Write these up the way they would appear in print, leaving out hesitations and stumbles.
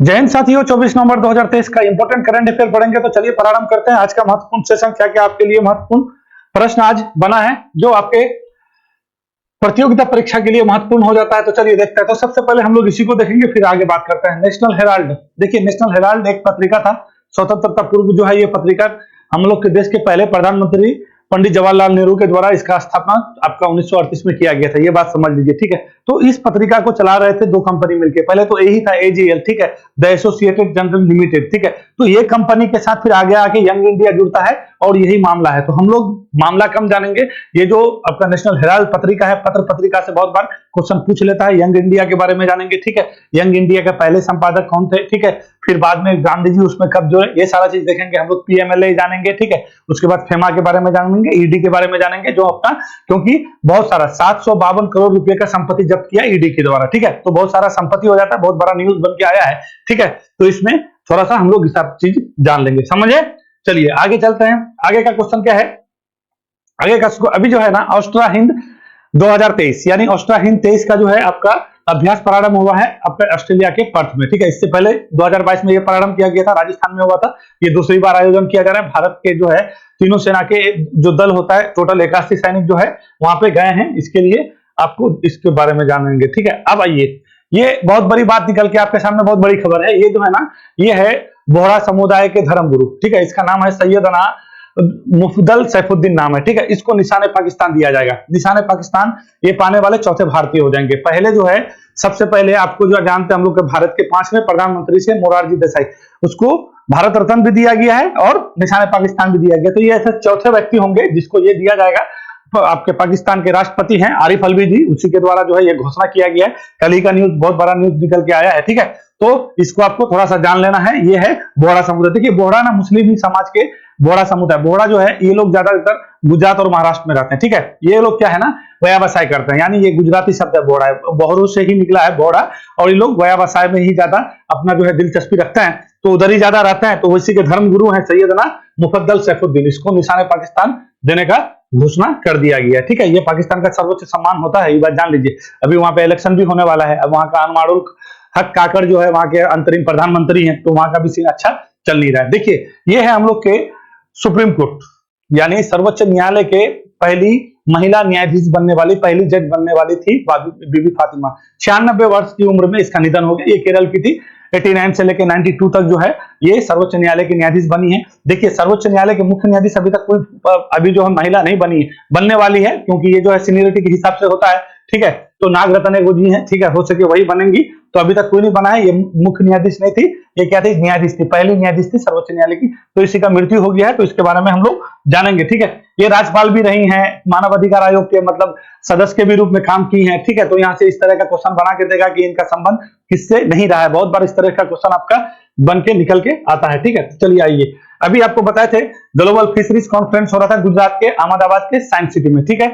जय हिंद साथियों, 24 नवंबर 2023 का इंपॉर्टेंट करंट अफेयर पढ़ेंगे। तो चलिए प्रारंभ करते हैं आज का महत्वपूर्ण सेशन। क्या क्या आपके लिए महत्वपूर्ण प्रश्न आज बना है जो आपके प्रतियोगिता परीक्षा के लिए महत्वपूर्ण हो जाता है। तो चलिए देखते हैं। तो सबसे पहले हम लोग इसी को देखेंगे, फिर आगे बात करते हैं। नेशनल हेराल्ड, देखिए नेशनल हेराल्ड एक पत्रिका था। स्वतंत्रता पूर्व जो है ये पत्रिका हम लोग के देश के पहले प्रधानमंत्री पंडित जवाहरलाल नेहरू के द्वारा इसका स्थापना आपका 1938 में किया गया था। ये बात समझ लीजिए, ठीक है। तो इस पत्रिका को चला रहे थे दो कंपनी मिलकर। पहले तो यही था एजीएल, ठीक है, द एसोसिएटेड जर्नल लिमिटेड, ठीक है। तो ये कंपनी के साथ फिर आगे आके यंग इंडिया जुड़ता है और यही मामला है। तो हम लोग मामला कम जानेंगे। ये जो आपका नेशनल हेराल्ड पत्रिका है, पत्र पत्रिका से बहुत बार क्वेश्चन पूछ लेता है। यंग इंडिया के बारे में जानेंगे, ठीक है। यंग इंडिया के पहले संपादक कौन थे, ठीक है। फिर बाद में गांधी जी उसमें कब जो है, ये सारा चीज देखेंगे हम लोग। पीएमएलए जानेंगे, ठीक है। उसके बाद फेमा के बारे में जानेंगे, ईडी के बारे में जानेंगे, जो अपना क्योंकि बहुत सारा 752 करोड़ रुपए का संपत्ति जब्त किया ईडी के द्वारा, ठीक है। तो बहुत सारा संपत्ति हो जाता है, बहुत बड़ा न्यूज बन के आया है, ठीक है। तो इसमें थोड़ा सा हम लोग सब चीज जान लेंगे, समझे। चलिए आगे चलते हैं। आगे का क्वेश्चन क्या है, आगे का अभी जो है ना ऑस्ट्रा हिंद 2023 यानी ऑस्ट्रा हिंद 23 का जो है आपका अभ्यास प्रारंभ हुआ है आपका ऑस्ट्रेलिया के पर्थ में, ठीक है। इससे पहले 2022 में यह प्रारंभ किया गया था, राजस्थान में हुआ था। ये दूसरी बार आयोजन किया जा रहा है। भारत के जो है तीनों सेना के जो दल होता है, टोटल 81 सैनिक जो है वहां पे गए हैं। इसके लिए आपको इसके बारे में जानेंगे, ठीक है। अब आइए, ये बहुत बड़ी बात निकल के आपके सामने, बहुत बड़ी खबर है। ये जो है ना, ये है बोहरा समुदाय के धर्मगुरु, ठीक है। इसका नाम है सैयदना मुफद्दल सैफुद्दीन नाम है, ठीक है। इसको निशाने पाकिस्तान दिया जाएगा। निशाने पाकिस्तान ये पाने वाले चौथे भारतीय हो जाएंगे। पहले जो है सबसे पहले आपको जो जानते हैं हम लोग के भारत के 5वें प्रधानमंत्री से मोरारजी देसाई, उसको भारत रत्न भी दिया गया है और निशाने पाकिस्तान भी दिया गया। तो ये ऐसे चौथे व्यक्ति होंगे जिसको ये दिया जाएगा। आपके पाकिस्तान के राष्ट्रपति हैं आरिफ अलवी जी, उसी के द्वारा जो है ये घोषणा किया गया है। कल ही का न्यूज, बहुत बड़ा न्यूज निकल के आया है, ठीक है। तो इसको आपको थोड़ा सा जान लेना है। ये है बोहरा समुदाय। देखिए बोहरा ना मुस्लिम ही समाज के बोहरा समुदाय, बोहरा जो है ये लोग ज्यादातर गुजरात और महाराष्ट्र में रहते हैं, ठीक है। ये लोग क्या है ना, व्यवसाय करते हैं, यानी ये गुजराती शब्द है बोहरा, बोहरू से ही निकला है बोहरा। और ये लोग व्यवसाय में ही ज्यादा अपना जो है दिलचस्पी रखते हैं, तो उधर ही ज्यादा रहते हैं। तो इसी के धर्म गुरु है सैयदना मुफद्दल सैफुद्दीन। इसको निशाने पाकिस्तान देने का घोषणा कर दिया गया है, ठीक है। ये पाकिस्तान का सर्वोच्च सम्मान होता है, ये बात जान लीजिए। अभी वहां पे इलेक्शन भी होने वाला है। अब वहां का अनवारुल हक काकड़ जो है वहां के अंतरिम प्रधानमंत्री हैं, तो वहां का भी सीन अच्छा चल नहीं रहा है। देखिए ये है हम लोग के सुप्रीम कोर्ट, यानी सर्वोच्च न्यायालय के पहली महिला न्यायाधीश बनने वाली, पहली जज बनने वाली थी बीबी फातिमा। 96 वर्ष की उम्र में इसका निधन हो गया। ये केरल की थी। 89 से लेकर 92 तक जो है ये सर्वोच्च न्यायालय की न्यायाधीश बनी है। देखिए सर्वोच्च न्यायालय के मुख्य न्यायाधीश अभी तक कोई अभी जो है महिला नहीं बनी है, बनने वाली है, क्योंकि ये जो है सीनियरिटी के हिसाब से होता है, ठीक है। तो नागरत्न एगो जी हैं, ठीक है, हो सके वही बनेंगी। तो अभी तक कोई नहीं बना है। ये मुख्य न्यायाधीश नहीं थी, ये क्या थी, न्यायाधीश थी, पहली न्यायाधीश थी सर्वोच्च न्यायालय की। तो इसी का मृत्यु हो गया है, तो इसके बारे में हम लोग जानेंगे, ठीक है। ये राज्यपाल भी रही हैं, मानव अधिकार आयोग के मतलब सदस्य के भी रूप में काम की हैं, ठीक है। तो यहाँ से इस तरह का क्वेश्चन बना के देगा कि इनका संबंध किससे नहीं रहा है। बहुत बार इस तरह का क्वेश्चन आपका बन के निकल के आता है, ठीक है। चलिए आइए, अभी आपको बताए थे ग्लोबल फिशरीज कॉन्फ्रेंस हो रहा था गुजरात के अहमदाबाद के साइंस सिटी में, ठीक है,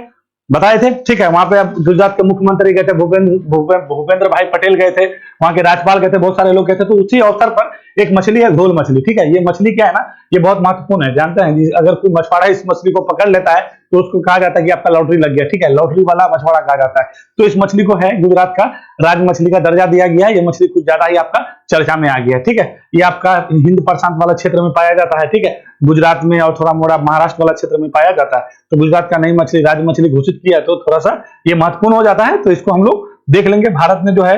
बताए थे, ठीक है। वहां पे अब गुजरात के मुख्यमंत्री गए थे, भूपेंद्र भाई पटेल गए थे, वहां के राज्यपाल गए थे, बहुत सारे लोग गए थे। तो उसी अवसर पर एक मछली है घोल मछली, ठीक है। ये मछली क्या है ना, ये बहुत महत्वपूर्ण है, जानते हैं। अगर कोई मछुआरा इस मछली को पकड़ लेता है तो उसको कहा जाता है कि आपका लॉटरी लग गया, ठीक है, लॉटरी वाला मछुआरा कहा जाता है। तो इस मछली को है गुजरात का राज मछली का दर्जा दिया गया है। ये मछली कुछ ज्यादा ही आपका चर्चा में आ गया है, ठीक है। ये आपका हिंद प्रशांत वाला क्षेत्र में पाया जाता है, ठीक है, गुजरात में और थोड़ा मोड़ा महाराष्ट्र वाला क्षेत्र में पाया जाता है। तो गुजरात का नई मछली राज मछली घोषित किया, तो थोड़ा सा ये महत्वपूर्ण हो जाता है। तो इसको हम लोग देख लेंगे। भारत में जो है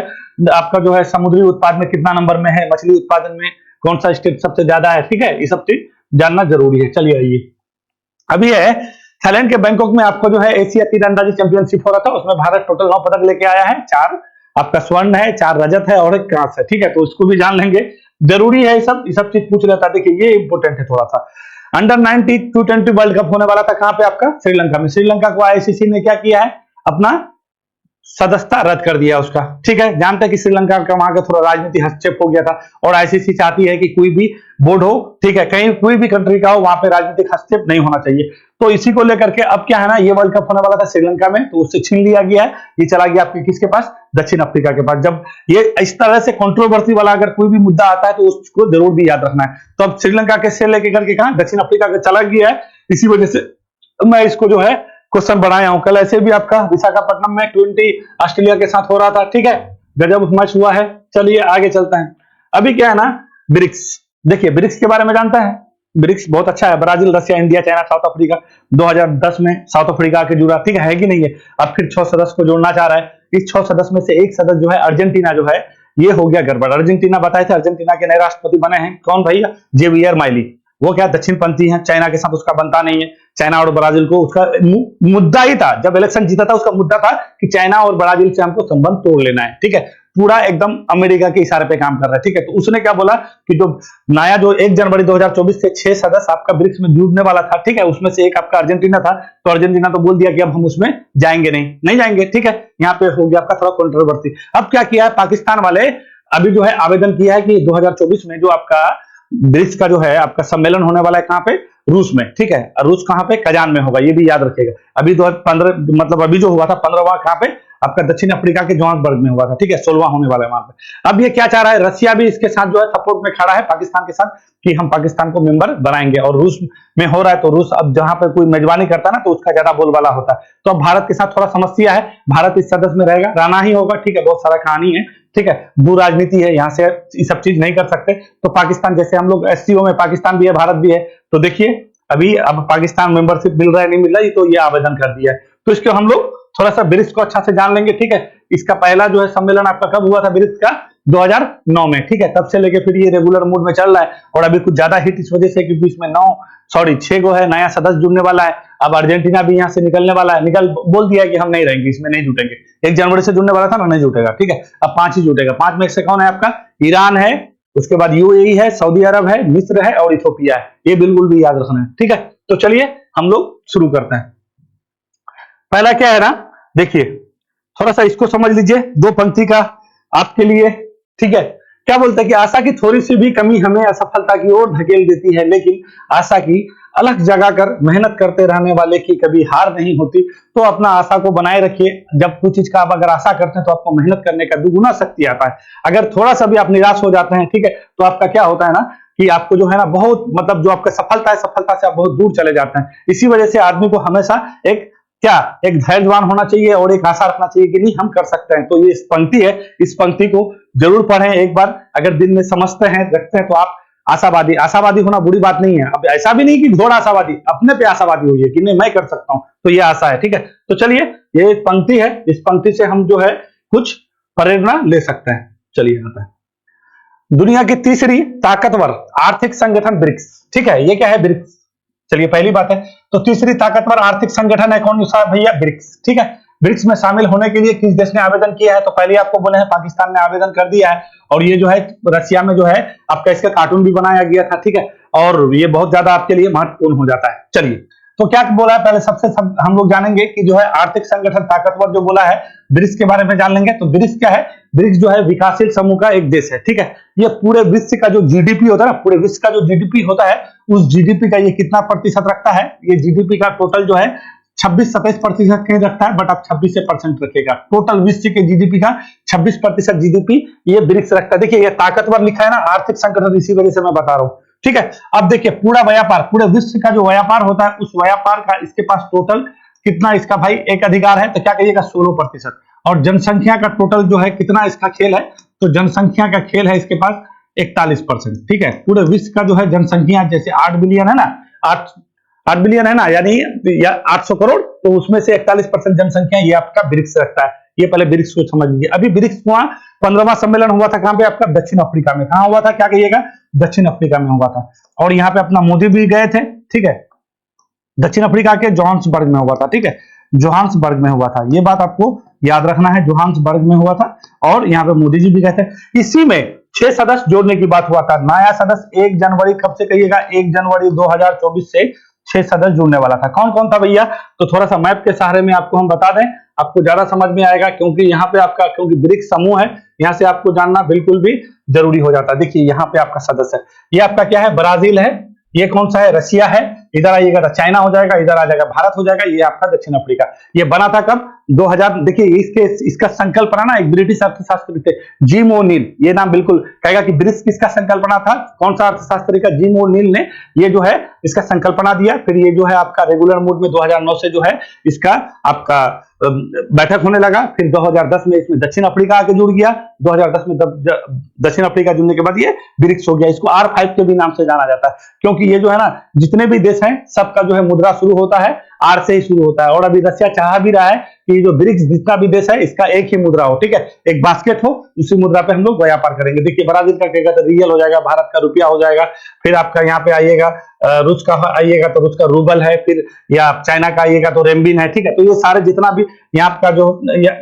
आपका जो है समुद्री उत्पाद में कितना नंबर में है, मछली उत्पादन में कौन सा स्टेट सबसे ज्यादा है, ठीक है। ये सब चीज जानना जरूरी है। चलिए आइए, अभी है थाईलैंड के बैंकॉक में आपको जो है एशिया तीरंदाजी चैंपियनशिप हो रहा था। उसमें भारत टोटल 9 पदक लेके आया है। 4 आपका स्वर्ण है, 4 रजत है और 1 कांस्य है, ठीक है। तो इसको भी जान लेंगे, जरूरी है। ये सब चीज पूछ लेता है। देखिए ये इंपोर्टेंट है थोड़ा सा। अंडर 90 T20 वर्ल्ड कप होने वाला था, कहां पे आपका, श्रीलंका में। श्रीलंका को आईसीसी ने क्या किया है, अपना सदस्यता रद्द कर दिया उसका, ठीक है। जानते हैं कि श्रीलंका का वहां का थोड़ा राजनीति हस्तक्षेप हो गया था और आईसीसी चाहती है कि कोई भी बोर्ड हो, ठीक है, कहीं कोई भी कंट्री का हो, वहां पे राजनीतिक हस्तक्षेप नहीं होना चाहिए। तो इसी को लेकर के अब क्या है ना, ये वर्ल्ड कप होने वाला था श्रीलंका में, तो उससे छीन लिया गया है। ये चला गया आपके किसके पास, दक्षिण अफ्रीका के पास। जब ये इस तरह से कंट्रोवर्सी वाला अगर कोई भी मुद्दा आता है तो उसको जरूर भी याद रखना है। तो अब श्रीलंका के से लेके करके कहा दक्षिण अफ्रीका का चला गया है। इसी वजह से मैं इसको जो है क्वेश्चन बनाया हूं। कल ऐसे भी आपका विशाखापट्टनम में 20 ऑस्ट्रेलिया के साथ हो रहा था, ठीक है, गजब मैच हुआ है। चलिए आगे चलते हैं। अभी क्या है ना, ब्रिक्स, देखिए ब्रिक्स के बारे में जानता है, ब्रिक्स बहुत अच्छा है, Brazil, Russia, India, China, south Africa. 2010 में साउथ अफ्रीका के जुड़ा, ठीक है कि नहीं है। अब फिर 6 सदस्य को जोड़ना चाह रहा है। इस 6 सदस्य में से एक सदस्य जो है अर्जेंटीना जो है, ये हो गया गड़बड़। अर्जेंटीना बताए थे, अर्जेंटीना के नए राष्ट्रपति बने हैं कौन भैया, जेवियर माइली। वो क्या दक्षिणपंथी है, चाइना के साथ उसका बनता नहीं है। चाइना और ब्राजील को उसका मुद्दा ही था, जब इलेक्शन जीता था उसका मुद्दा था कि चाइना और ब्राजील से हमको संबंध तोड़ लेना है, ठीक है। पूरा एकदम अमेरिका के इशारे पे काम कर रहा है, ठीक है। तो उसने क्या बोला कि जो नया जो 1 जनवरी 2024 से 6 सदस्य आपका ब्रिक्स में जुड़ने वाला था, ठीक है, उसमें से एक आपका अर्जेंटीना था। तो अर्जेंटीना तो बोल दिया कि अब हम उसमें जाएंगे नहीं जाएंगे, ठीक है। यहाँ पे हो गया आपका थोड़ा कंट्रोवर्सी। अब क्या किया है पाकिस्तान वाले, अभी जो है आवेदन किया है कि 2024 में जो आपका ब्रिक्स का जो है आपका सम्मेलन होने वाला है, कहां पे, रूस में, ठीक है। रूस कहां पे, कजान में होगा, ये भी याद रखिएगा। अभी 2015 मतलब अभी जो हुआ था 15वां कहां पे, आपका दक्षिण अफ्रीका के जोहान्सबर्ग में हुआ था, ठीक है। 16वां होने वाला है वहां पे। अब ये क्या चाह रहा है, रशिया भी इसके साथ जो है सपोर्ट में खड़ा है पाकिस्तान के साथ कि हम पाकिस्तान को मेंबर बनाएंगे। और रूस में हो रहा है, तो रूस अब जहां पर कोई मेजबानी करता है ना, तो उसका ज्यादा बोलबाला होता है। तो अब भारत के साथ थोड़ा समस्या है, भारत इस सदस्य में रहेगा, रहना ही होगा, ठीक है। बहुत सारा कहानी है, ठीक है, भू राजनीति है, यहाँ से ये सब चीज नहीं कर सकते। तो पाकिस्तान, जैसे हम लोग एससीओ में पाकिस्तान भी है, भारत भी है, तो देखिए अभी अब पाकिस्तान मेंबरशिप मिल रहा है नहीं मिल रहा है, तो ये आवेदन कर दिया है। तो इसको हम लोग थोड़ा सा ब्रिक्स को अच्छा से जान लेंगे, ठीक है। इसका पहला जो है सम्मेलन आपका कब हुआ था ब्रिक्स का, 2009 में, ठीक है। तब से लेके फिर ये रेगुलर मूड में चल रहा है। और अभी कुछ ज्यादा हिट इस वजह से क्योंकि इसमें 6 को है नया सदस्य जुड़ने वाला है। अब अर्जेंटीना भी यहाँ से निकलने वाला है, बोल दिया है कि हम नहीं रहेंगे, इसमें नहीं जुटेंगे। 1 जनवरी से जुड़ने वाला था ना, नहीं जुटेगा, ठीक है। अब 5 ही जुटेगा। 5 में से कौन है आपका, ईरान है, उसके बाद यूएई है, सऊदी अरब है, मिस्र है और इथोपिया है। ये बिल्कुल भी याद रखना है, ठीक है। तो चलिए हम लोग शुरू करते हैं। पहला क्या है ना, देखिए थोड़ा सा इसको समझ लीजिए, 2 पंक्ति का आपके लिए, ठीक है। क्या बोलते हैं कि आशा की थोड़ी सी भी कमी हमें असफलता की ओर धकेल देती है, लेकिन आशा की अलख जगाकर मेहनत करते रहने वाले की कभी हार नहीं होती। तो अपना आशा को बनाए रखिए। जब कुछ चीज का आप अगर आशा करते हैं तो आपको मेहनत करने का दुगुना शक्ति आता है। अगर थोड़ा सा भी आप निराश हो जाते हैं, ठीक है, तो आपका क्या होता है ना कि आपको जो है ना बहुत मतलब जो आपका सफलता है, सफलता से आप बहुत दूर चले जाते हैं। इसी वजह से आदमी को हमेशा एक धैर्यवान होना चाहिए और एक आशा रखना चाहिए कि नहीं हम कर सकते हैं। तो ये इस पंक्ति है, इस पंक्ति को जरूर पढ़ें एक बार। अगर दिन में समझते हैं, रखते हैं, तो आप आशावादी होना बुरी बात नहीं है। अब ऐसा भी नहीं कि घोर आशावादी, अपने पे आशावादी होइए कि नहीं मैं कर सकता हूं, तो ये आशा है, ठीक है। तो चलिए ये एक पंक्ति है, इस पंक्ति से हम जो है कुछ प्रेरणा ले सकते हैं। चलिए आता है दुनिया की तीसरी ताकतवर आर्थिक संगठन ब्रिक्स, ठीक है। ये क्या है, ब्रिक्स। चलिए पहली बात है, तो तीसरी ताकतवर आर्थिक संगठन है कौन सा भैया, ब्रिक्स, ठीक है। ब्रिक्स में शामिल होने के लिए किस देश ने आवेदन किया है, तो पहले आपको बोले हैं पाकिस्तान ने आवेदन कर दिया है। और ये जो है रशिया में जो है आपका इसका कार्टून भी बनाया गया था, ठीक है। और ये बहुत ज्यादा आपके लिए महत्वपूर्ण हो जाता है। चलिए तो क्या बोला है, पहले हम लोग जानेंगे कि जो है आर्थिक संगठन ताकतवर जो बोला है, ब्रिक्स के बारे में जान लेंगे। तो ब्रिक्स क्या है, ब्रिक्स जो है विकासशील समूह का एक देश है, ठीक है। ये पूरे विश्व का जो जीडीपी होता है ना, पूरे विश्व का जो जीडीपी होता है, उस जीडीपी का ये कितना प्रतिशत रखता है, ये जीडीपी का टोटल जो है 26-27% कहीं रखता है, बट आप 26% रखेगा। टोटल विश्व के जीडीपी का 26% जीडीपी ये ब्रिक्स रखता है। देखिए ये ताकतवर लिखा है ना आर्थिक संगठन, इसी वजह से मैं बता रहा हूं, ठीक है। अब देखिए पूरा व्यापार, पूरे विश्व का जो व्यापार होता है, उस व्यापार का इसके पास टोटल कितना इसका भाई एक अधिकार है, तो क्या कहिएगा 16%। और जनसंख्या का टोटल जो है कितना इसका खेल है, तो जनसंख्या का खेल है इसके पास 41%, ठीक है। पूरे विश्व का जो है जनसंख्या जैसे 8 बिलियन है ना, 8 बिलियन है ना, यानी 800 करोड़, तो उसमें से 41% जनसंख्या ये आपका ब्रिक्स रखता है। ये पहले ब्रिक्स को समझ लीजिए। अभी ब्रिक्स हुआ 15वां सम्मेलन हुआ था, कहां पे आपका दक्षिण अफ्रीका में। कहां हुआ था, क्या कहिएगा, दक्षिण अफ्रीका में हुआ था। और यहाँ पे अपना मोदी भी गए थे, ठीक है, दक्षिण अफ्रीका के जोहान्सबर्ग में हुआ था, ठीक है, जोहान्सबर्ग में हुआ था। ये बात आपको याद रखना है, जोहान्सबर्ग में हुआ था। और यहाँ पे मोदी जी भी गए थे। इसी में 6 सदस्य जोड़ने की बात हुआ था। नया सदस्य 1 जनवरी कब से कहिएगा, 1 जनवरी 2024 से 6 सदस्य जुड़ने वाला था। कौन कौन था भैया, तो थोड़ा सा मैप के सहारे में आपको हम बता दें, आपको ज्यादा समझ में आएगा, क्योंकि यहाँ पे आपका क्योंकि ब्रिक्स समूह है, यहाँ से आपको जानना बिल्कुल भी जरूरी हो जाता है। देखिए यहाँ पे आपका सदस्य है, ये आपका क्या है, ब्राजील है, ये कौन सा है, रशिया है, इधर आइएगा तो चाइना हो जाएगा, इधर आ जाएगा भारत हो जाएगा, ये आपका दक्षिण अफ्रीका। ये बना था कब, 2000 देखिए इसका संकल्पना ना एक ब्रिटिश अर्थशास्त्री थे, जिम ओ'नील। ये नाम बिल्कुल कहेगा कि ब्रिक्स किसका संकल्पना था, कौन सा अर्थशास्त्री का, जिम ओ'नील ने ये जो है इसका संकल्पना दिया। फिर ये जो है आपका रेगुलर मोड में 2009 से जो है इसका आपका बैठक होने लगा। फिर 2010 में इसमें दक्षिण अफ्रीका आके जुड़ गया। 2010 में दक्षिण अफ्रीका जुड़ने के बाद ये ब्रिक्स हो गया। इसको R5 के भी नाम से जाना जाता है, क्योंकि ये जो है ना जितने भी देश हैं सबका जो है मुद्रा शुरू होता है आर से ही शुरू होता है। और अभी रशिया चाह भी रहा है कि जो ब्रिक्स जितना भी देश है इसका एक ही मुद्रा हो, ठीक है, एक बास्केट हो, उसी मुद्रा पे हम लोग व्यापार करेंगे। देखिए ब्राजील का कहेगा तो रियल हो जाएगा, भारत का रुपया हो जाएगा, फिर आपका यहाँ पे आइएगा रूस का आइएगा तो रूस का रूबल है, फिर या चाइना का आइएगा तो रेमबिन है, ठीक है। तो ये सारे जितना भी यहाँ का जो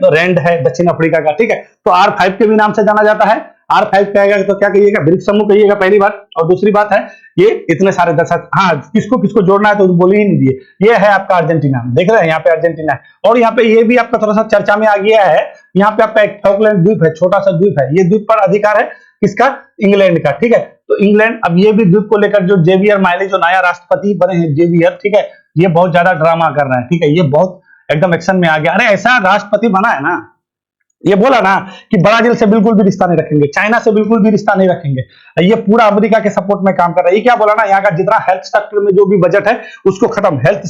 रैंड है दक्षिण अफ्रीका का, ठीक है, तो R5 के भी नाम से जाना जाता है। R5 कहेगा तो क्या कहिएगा, ब्रिक्स समूह कहिएगा पहली बात। और दूसरी बात है ये इतने सारे दस, हाँ किसको किसको जोड़ना है तो बोल ही नहीं दिए। ये है आपका अर्जेंटीना, देख रहे हैं यहाँ पे अर्जेंटीना है। और यहाँ पे ये भी आपका थोड़ा सा चर्चा में आ गया है, यहाँ पे आपका एक फॉकलैंड द्वीप है, छोटा सा द्वीप है, ये द्वीप पर अधिकार है किसका, इंग्लैंड का, ठीक है। तो इंग्लैंड, अब ये भी द्वीप को लेकर जो जेवियर माइली जो नया राष्ट्रपति बने हैं जेवियर, ठीक है, ये बहुत ज्यादा ड्रामा कर रहे हैं, ठीक है, ये बहुत एकदम एक्शन में आ गया। अरे ऐसा राष्ट्रपति बना है ना, ये बोला ना कि ब्राजील से बिल्कुल भी रिश्ता नहीं रखेंगे, चाइना से बिल्कुल भी रिश्ता नहीं रखेंगे, ये पूरा अमेरिका के सपोर्ट में काम कर रहा है। ये क्या बोला ना, यहाँ का जितना हेल्थ सेक्टर में जो भी बजट है उसको खत्म, हेल्थ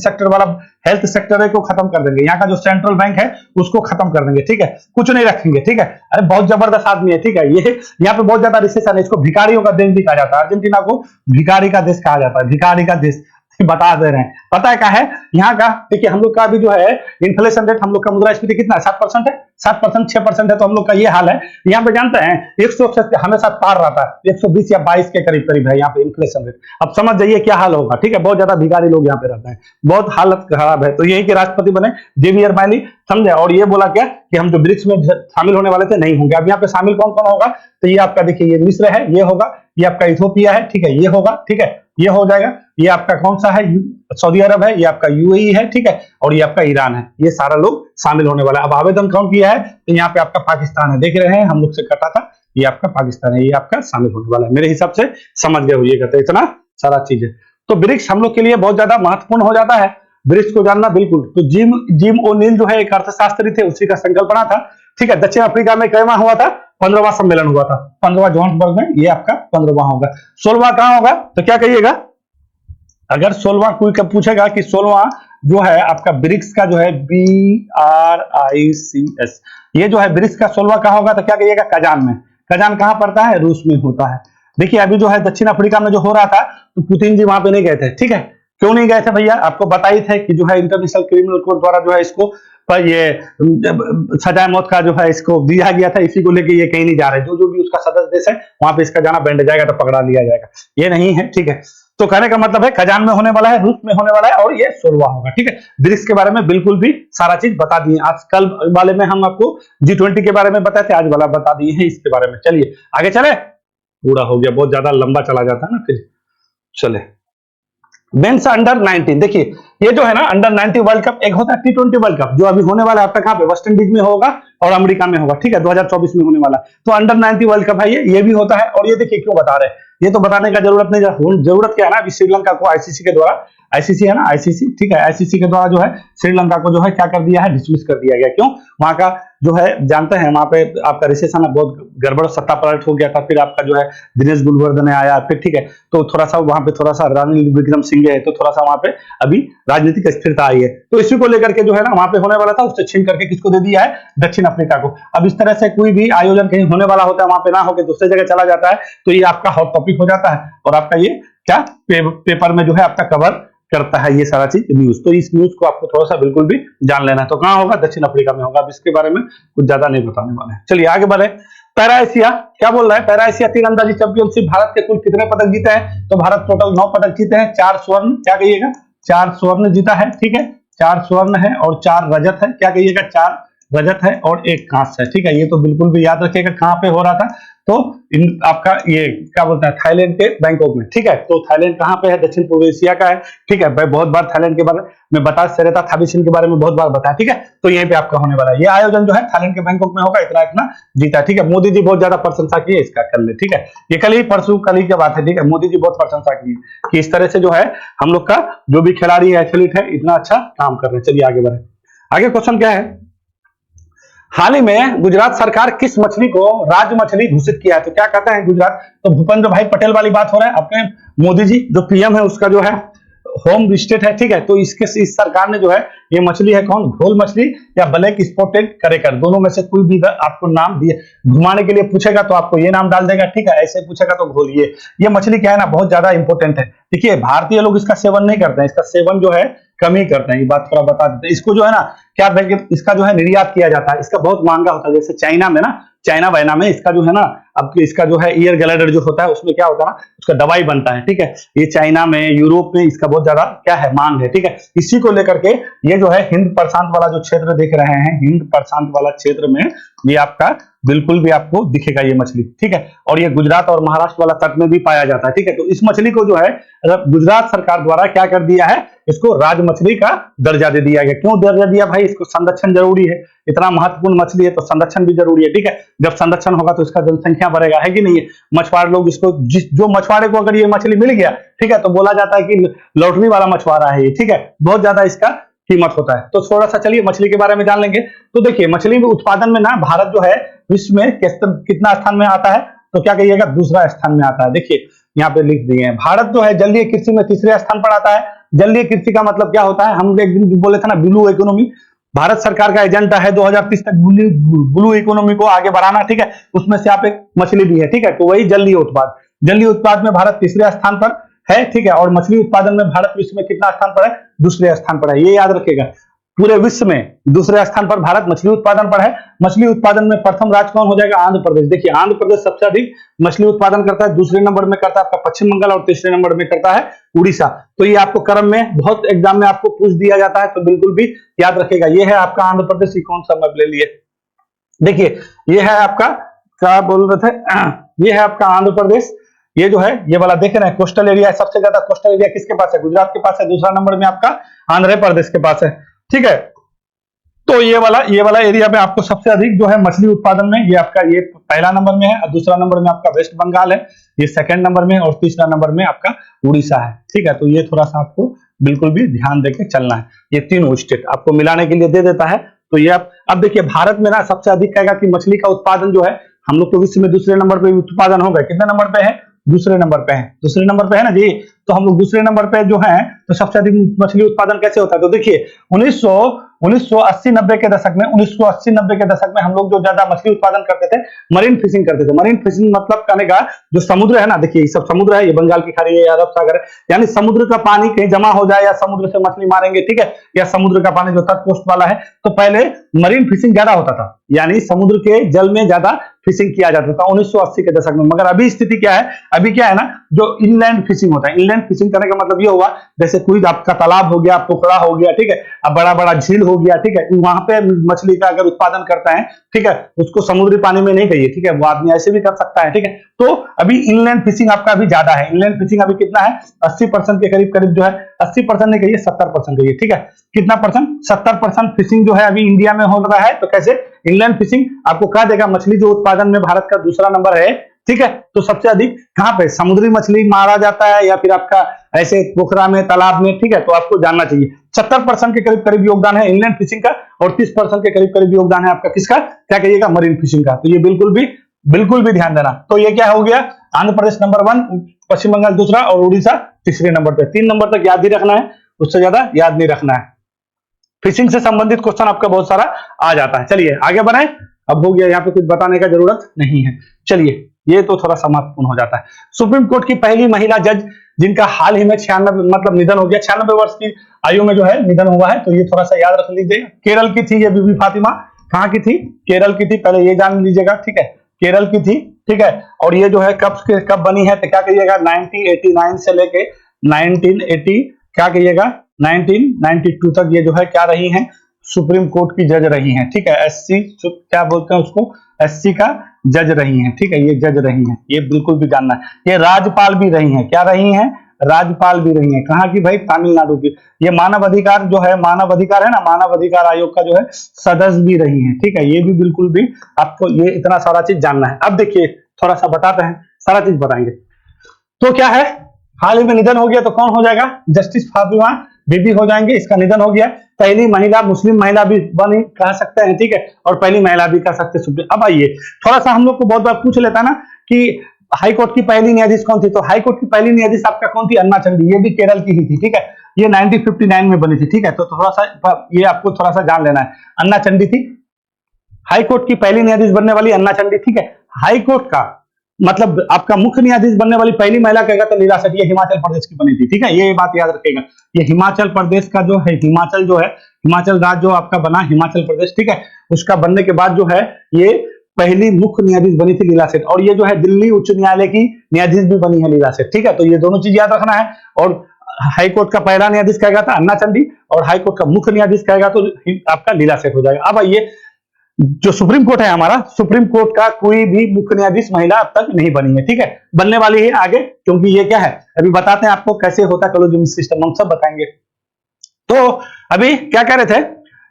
सेक्टर को खत्म कर देंगे, यहाँ का जो सेंट्रल बैंक है उसको खत्म कर देंगे, ठीक है, कुछ नहीं रखेंगे, ठीक है। अरे बहुत जबरदस्त आदमी है, ठीक है, ये यहाँ पे बहुत ज्यादा रिसेशन है, इसको भिखारियों का देश भी कहा जाता है, अर्जेंटीना को भिखारी का देश कहा जाता है, भिखारी का देश बता दे रहे हैं। पता है क्या है यहाँ का, देखिए हम लोग का भी जो है इन्फ्लेशन रेट, हम लोग का मुद्रास्फीति कितना है, 7% है, 7% 6% है, तो हम लोग का ये हाल है। यहाँ पे जानते हैं 100 से हमेशा पार रहता है, 120 या 22 के करीब करीब है यहाँ पे इन्फ्लेशन रेट। अब समझ जाइए क्या हाल होगा, ठीक है, बहुत ज्यादा भिखारी लोग यहाँ पे रहते हैं, बहुत हालत खराब है। तो यही के राष्ट्रपति बने जेवियर माइली, समझे। और ये बोला क्या कि हम जो ब्रिक्स में शामिल होने वाले थे नहीं होंगे। अब यहाँ पे शामिल कौन कौन होगा, तो ये आपका देखिए ये मिस्र है, ये होगा, ये आपका इथोपिया है, ठीक है, ये होगा, ठीक है, ये हो जाएगा, ये आपका कौन सा है, सऊदी अरब है, ये आपका यूएई है, ठीक है, और ये आपका ईरान है, ये सारा लोग शामिल होने वाला है। अब आवेदन कौन किया है, तो यहाँ पे आपका पाकिस्तान है, देख रहे हैं हम लोग से कटा था, ये आपका पाकिस्तान है, ये आपका शामिल होने वाला है। मेरे हिसाब से समझ गए होइएगा, तो इतना सारा चीज है। तो ब्रिक्स हम लोग के लिए बहुत ज्यादा महत्वपूर्ण हो जाता है, ब्रिक्स को जानना बिल्कुल। तो जिम ओ'नील जो है एक अर्थशास्त्री थे, उसी का संकल्पना था, ठीक है। दक्षिण अफ्रीका में कैवा हुआ था, 15वां सम्मेलन हुआ था, 15वां जोहान्सबर्ग में, ये आपका 15वां होगा। 16वां कहां होगा, तो क्या कहिएगा, अगर 16वां कोई कब पूछेगा कि 16वां जो है आपका ब्रिक्स का जो है BRICS, ये जो है ब्रिक्स का 16वां कहां होगा, तो क्या कहिएगा, कजान में। कजान कहां पड़ता है, रूस में होता है। देखिए अभी जो है दक्षिण अफ्रीका में जो हो रहा था, तो पुतिन जी वहां पे नहीं गए थे, ठीक है। क्यों नहीं गए थे भैया, आपको बताई थे कि जो है इंटरनेशनल क्रिमिनल कोर्ट द्वारा जो है इसको पर ये सजाए मौत का जो है इसको दिया गया था, इसी को लेके ये कहीं नहीं जा रहे। जो भी उसका सदस्य देश है वहां पे इसका जाना बैंड जाएगा, तो पकड़ा लिया जाएगा, ये नहीं है, ठीक है। तो कहने का मतलब है कजान में होने वाला है, रूस में होने वाला है, और ये 16वां होगा, ठीक है। ब्रिक्स के बारे में बिल्कुल भी सारा चीज बता दिए। आज कल वाले में हम आपको G20 के बारे में बताए थे, आज वाला बता दिए हैं इसके बारे में। चलिए आगे चले, पूरा हो गया, बहुत ज्यादा लंबा चला जाता है ना फिर। चले मेंस अंडर 19, देखिए ये जो है ना अंडर 19 वर्ल्ड कप, एक होता है T20 वर्ल्ड कप जो अभी होने वाला है आपका कहां पे, वेस्ट इंडीज में होगा और अमेरिका में होगा, ठीक है, 2024 में होने वाला है। तो अंडर 19 वर्ल्ड कप है ये भी होता है। और ये देखिए क्यों बता रहे हैं, ये तो बताने का जरूरत नहीं, जरूरत क्या है ना, अभी श्रीलंका को आईसीसी के द्वारा, आईसीसी है ना, आईसीसी, ठीक है, आईसीसी के द्वारा जो है श्रीलंका को जो है क्या कर दिया है, डिसमिस कर दिया गया। क्यों, वहां का जो है जानते हैं, वहां पे आपका रिसेशन है, बहुत गड़बड़ सत्ता पलट हो गया था। फिर आपका जो है दिनेश गुणवर्धन आया, फिर ठीक है, तो थोड़ा सा वहां पे थोड़ा सा रानिल विक्रमसिंघे है, तो थोड़ा सा वहां पे अभी राजनीतिक स्थिरता आई है। तो इसी को लेकर के जो है ना वहां पे होने वाला था, उससे छीन करके किसको दे दिया है, दक्षिण अफ्रीका को। अब इस तरह से कोई भी आयोजन कहीं होने वाला होता है, वहां पे ना होकर दूसरी जगह चला जाता है, तो ये आपका हॉट टॉपिक हो जाता है, और आपका ये क्या पेपर में जो है आपका कवर करता है ये सारा चीज न्यूज। तो इस न्यूज को आपको थोड़ा सा बिल्कुल भी जान लेना है। तो कहां होगा, दक्षिण अफ्रीका में होगा। अब इसके बारे में कुछ ज्यादा नहीं बताने वाले हैं। चलिए आगे बढ़े। पैरा एशिया क्या बोल रहा है, पैरा एशिया तीरंदाजी चैंपियनशिप भारत के कुल कितने पदक जीते हैं, तो भारत टोटल 9 पदक जीते हैं, 4 स्वर्ण, क्या कहिएगा, 4 स्वर्ण जीता है, ठीक है, 4 स्वर्ण है और 4 रजत है, क्या कहिएगा, 4 रजत है और 1 कांस्य है, ठीक है। ये तो बिल्कुल भी याद रखिएगा कहां पे हो रहा था, तो आपका ये क्या बोलते हैं, थाईलैंड के बैंकॉक में, ठीक है। तो थाईलैंड कहां पे है, दक्षिण पूर्व एशिया का है, ठीक है। मैं बहुत बार थाईलैंड के बारे में बता, सेरेता थाबिसिन के बारे में बहुत बार बताया, ठीक है। तो यहीं पे आपका होने वाला है, ये आयोजन जो है थाईलैंड के बैंकॉक में होगा, इतना इतना जीता, ठीक है। मोदी जी बहुत ज्यादा प्रशंसा की है इसका, कर ले, ठीक है। ये कल ही परसों कल ही की बात है, ठीक है। मोदी जी बहुत प्रशंसा की कि इस तरह से जो है हम लोग का जो भी खिलाड़ी है, एथलीट है, इतना अच्छा काम कर रहे हैं। चलिए आगे बढ़े। आगे क्वेश्चन क्या है, हाल ही में गुजरात सरकार किस मछली को राज मछली घोषित किया है? तो क्या कहते हैं गुजरात, तो भूपेंद्र भाई पटेल वाली बात हो रहा है। अपने मोदी जी जो पीएम है उसका जो है होम स्टेट है, ठीक है। तो इस सरकार ने जो है ये मछली है कौन, घोल मछली या ब्लैक स्पॉटेड करेकर, दोनों में से कोई भी आपको नाम दिए, घुमाने के लिए पूछेगा तो आपको ये नाम डाल देगा, ठीक है। ऐसे पूछेगा तो घोल। ये मछली क्या है ना, बहुत ज्यादा इंपॉर्टेंट है। देखिए भारतीय लोग इसका सेवन नहीं करते हैं, इसका सेवन जो है कम ही करते हैं, ये बात थोड़ा बता देते हैं। इसको जो है ना क्या इसका जो है निर्यात किया जाता है, इसका बहुत महंगा होता है। जैसे चाइना में ना, चाइना वाइना में इसका जो है ना, अब इसका जो है ईयर ग्लैडर जो होता है उसमें क्या होता है ना, उसका दवाई बनता है, ठीक है। ये चाइना में, यूरोप में इसका बहुत ज्यादा क्या है मांग है, ठीक है। इसी को लेकर के ये जो है हिंद प्रशांत वाला जो क्षेत्र देख रहे हैं, हिंद प्रशांत वाला क्षेत्र में ये आपका बिल्कुल भी आपको दिखेगा ये मछली, ठीक है। और ये गुजरात और महाराष्ट्र वाला तट में भी पाया जाता है, ठीक है। तो इस मछली को जो है गुजरात सरकार द्वारा क्या कर दिया है, इसको राज मछली का दर्जा दे दिया गया। क्यों दर्जा दिया भाई, इसको संरक्षण जरूरी है, इतना महत्वपूर्ण मछली है तो संरक्षण भी जरूरी है, ठीक है। जब संरक्षण होगा तो इसका जनसंख्या बढ़ेगा, है कि नहीं है। मछुआरे लोग इसको, जो मछुआरे को अगर ये मछली मिल गया, ठीक है, तो बोला जाता है कि लॉटरी वाला मछुआरा है ये, ठीक है। बहुत ज्यादा इसका कीमत होता है। तो थोड़ा सा चलिए मछली के बारे में जान लेंगे। तो देखिए मछली उत्पादन में ना भारत जो है विश्व में कितना स्थान में आता है, तो क्या कहिएगा, दूसरा स्थान में आता है। देखिए यहाँ पे लिख दिए हैं, भारत जो है जलीय कृषि में तीसरे स्थान पर आता है। जलीय कृषि का मतलब क्या होता है, हम एक दिन बोले थे ना ब्लू इकोनॉमी, भारत सरकार का एजेंडा है 2030 तक ब्लू इकोनॉमी को आगे बढ़ाना, ठीक है। उसमें से आप एक मछली भी है, ठीक है। तो वही जलीय उत्पाद, जलीय उत्पाद में भारत तीसरे स्थान पर है, ठीक है। और मछली उत्पादन में भारत विश्व में कितना स्थान पर है, दूसरे स्थान पर है। ये याद रखिएगा, पूरे विश्व में दूसरे स्थान पर भारत मछली उत्पादन पर है। मछली उत्पादन में प्रथम राज्य कौन हो जाएगा, आंध्र प्रदेश। देखिए आंध्र प्रदेश सबसे अधिक मछली उत्पादन करता है, दूसरे नंबर में करता है आपका पश्चिम बंगाल और तीसरे नंबर में करता है उड़ीसा। तो ये आपको क्रम में बहुत एग्जाम में आपको पूछ दिया जाता है, तो बिल्कुल भी याद रखिएगा। ये है आपका आंध्र प्रदेश, कौन सा मैप ले लिए, देखिए ये है आपका, क्या बोल रहे थे, ये है आपका आंध्र प्रदेश। ये जो है ये वाला देख रहे हैं कोस्टल एरिया है, सबसे ज्यादा कोस्टल एरिया किसके पास है, गुजरात के पास है। दूसरा नंबर में आपका आंध्र प्रदेश के पास है, ठीक है। तो ये वाला एरिया में आपको सबसे अधिक जो है मछली उत्पादन में ये आपका ये पहला नंबर में है, और दूसरा नंबर में आपका वेस्ट बंगाल है, ये सेकंड नंबर में, और तीसरा नंबर में आपका उड़ीसा है, ठीक है। तो ये थोड़ा सा आपको बिल्कुल भी ध्यान देके चलना है। ये तीनों स्टेट आपको मिलाने के लिए दे देता है। तो ये अब देखिए भारत में ना सबसे अधिक कहेगा कि मछली का उत्पादन जो है, हम लोग तो विश्व में दूसरे नंबर पे उत्पादन हो गए, कितने नंबर पे है, दूसरे नंबर पे है, दूसरे नंबर पे है ना जी। तो हम लोग दूसरे नंबर पे जो है, तो सबसे अधिक मछली उत्पादन कैसे होता है, तो देखिए 1980-90 के दशक में, 1980-90 के दशक में हम लोग जो ज्यादा मछली उत्पादन करते थे, मरीन फिशिंग करते थे। मरीन फिशिंग मतलब कहने का जो समुद्र है ना, देखिए ये सब समुद्र है, ये बंगाल की खाड़ी है, अरब सागर है, यानी समुद्र का पानी कहीं जमा हो जाए या समुद्र से मछली मारेंगे, ठीक है, या समुद्र का पानी जो तट कोस्ट वाला है, तो पहले मरीन फिशिंग ज्यादा होता था, यानी समुद्र के जल में ज्यादा फिशिंग किया जाता था 1980 के दशक में। मगर अभी स्थिति क्या है, अभी क्या है ना, जो इनलैंड फिशिंग होता है, इनलैंड फिशिंग करने का मतलब ये हुआ, जैसे कोई आपका तालाब हो गया, पोखरा हो गया, ठीक है, अब बड़ा बड़ा झील हो गया, ठीक है, वहां पे मछली का अगर उत्पादन करता है, ठीक है, उसको समुद्री पानी में नहीं कहिए, ठीक है, वो आदमी ऐसे भी कर सकता है, ठीक है। तो अभी इनलैंड फिशिंग आपका अभी ज्यादा है। इनलैंड फिशिंग अभी कितना है, 80% के करीब करीब जो है, 80% नहीं कहिए 70% कहिए, ठीक है। कितना परसेंट, 70% फिशिंग जो है अभी इंडिया में हो रहा है। तो कैसे, इनलैंड फिशिंग आपको कहा देगा मछली जो उत्पादन में भारत का दूसरा नंबर है, ठीक है। तो सबसे अधिक कहां पे समुद्री मछली मारा जाता है, या फिर आपका ऐसे पोखरा में, तालाब में, ठीक है। तो आपको जानना चाहिए 70% के करीब करीब योगदान है इनलैंड फिशिंग का, और 30% के करीब करीब योगदान है आपका किसका, क्या कहिएगा, मरीन फिशिंग का। तो ये बिल्कुल भी ध्यान देना। तो ये क्या हो गया, आंध्र प्रदेश नंबर 1, पश्चिम बंगाल दूसरा, और उड़ीसा तीसरे नंबर पे। 3 नंबर तक याद ही रखना है, उससे ज्यादा याद नहीं रखना है। फिशिंग से संबंधित क्वेश्चन आपका बहुत सारा आ जाता है। चलिए आगे बढ़े, अब हो गया, यहाँ पे कुछ बताने का जरूरत नहीं है। चलिए ये तो थोड़ा सा महत्वपूर्ण हो जाता है। सुप्रीम कोर्ट की पहली महिला जज जिनका हाल ही में 96 मतलब निधन हो गया, 96 वर्ष की आयु में जो है निधन हुआ है, तो ये थोड़ा सा याद रख लीजिए। केरल की थी ये बीबी फातिमा, कहाँ की थी, केरल की थी, पहले ये जान लीजिएगा, ठीक है, केरल की थी, ठीक है। और ये जो है कब बनी है, तो क्या कहिएगा, 1989 से लेके 1980 क्या कहिएगा 1992 तक ये जो है क्या रही हैं, सुप्रीम कोर्ट की जज रही हैं, ठीक है। एससी क्या बोलते हैं उसको, एससी का जज रही हैं, ठीक है, ये जज रही हैं, ये बिल्कुल भी जानना है। ये राज्यपाल भी रही हैं, क्या रही हैं, राज्यपाल भी रही हैं, कहाँ की भाई, तमिलनाडु की। ये मानव अधिकार जो है, मानव अधिकार है ना, मानव अधिकार आयोग का जो है सदस्य भी रही हैं, ठीक है। ये भी बिल्कुल भी आपको ये इतना सारा चीज जानना है। अब देखिए थोड़ा सा बताते हैं, सारा चीज बताएंगे। तो क्या है, हाल ही में निधन हो गया, तो कौन हो जाएगा, जस्टिस फातिमा बीबी हो जाएंगे, इसका निधन हो गया। पहली महिला मुस्लिम महिला भी बनी कह सकते हैं, ठीक है, और पहली महिला भी कह सकते हैं सुप्रीम। अब आइए थोड़ा सा हम लोग को बहुत बार पूछ लेता ना कि हाई कोर्ट की पहली न्यायाधीश कौन थी, तो हाई कोर्ट की पहली न्यायाधीश आपका कौन थी, अन्ना चंडी, ये भी केरल की ही थी, ठीक है, ये 1959 में बनी थी, ठीक है, तो थोड़ा सा ये आपको थोड़ा सा जान लेना है। अन्ना चंडी थी हाई कोर्ट की पहली न्यायाधीश बनने वाली, अन्ना चंडी, ठीक है। हाई कोर्ट का मतलब आपका मुख्य न्यायाधीश बनने वाली पहली महिला कहेगा तो लीला सेठ, ये हिमाचल प्रदेश की बनी थी, ठीक है, ये बात याद रखेगा। ये हिमाचल प्रदेश का जो है, हिमाचल जो है, हिमाचल राज्य जो आपका बना हिमाचल प्रदेश, ठीक है, उसका बनने के बाद जो है ये पहली मुख्य न्यायाधीश बनी थी लीला सेठ। और ये जो है दिल्ली उच्च न्यायालय की न्यायाधीश भी बनी है लीला सेठ, ठीक है, तो ये दोनों चीज याद रखना है। और हाई कोर्ट का पहला न्यायाधीश कहेगा था अन्ना चंडी, और हाई कोर्ट का मुख्य न्यायाधीश कहेगा तो आपका लीला सेठ हो जाएगा। अब आइए जो सुप्रीम कोर्ट है हमारा, सुप्रीम कोर्ट का कोई भी मुख्य न्यायाधीश महिला अब तक नहीं बनी है, ठीक है, बनने वाली है आगे, क्योंकि ये क्या है अभी बताते हैं आपको कैसे होता है कॉलेजियम सिस्टम, हम सब बताएंगे। तो अभी क्या कह रहे थे,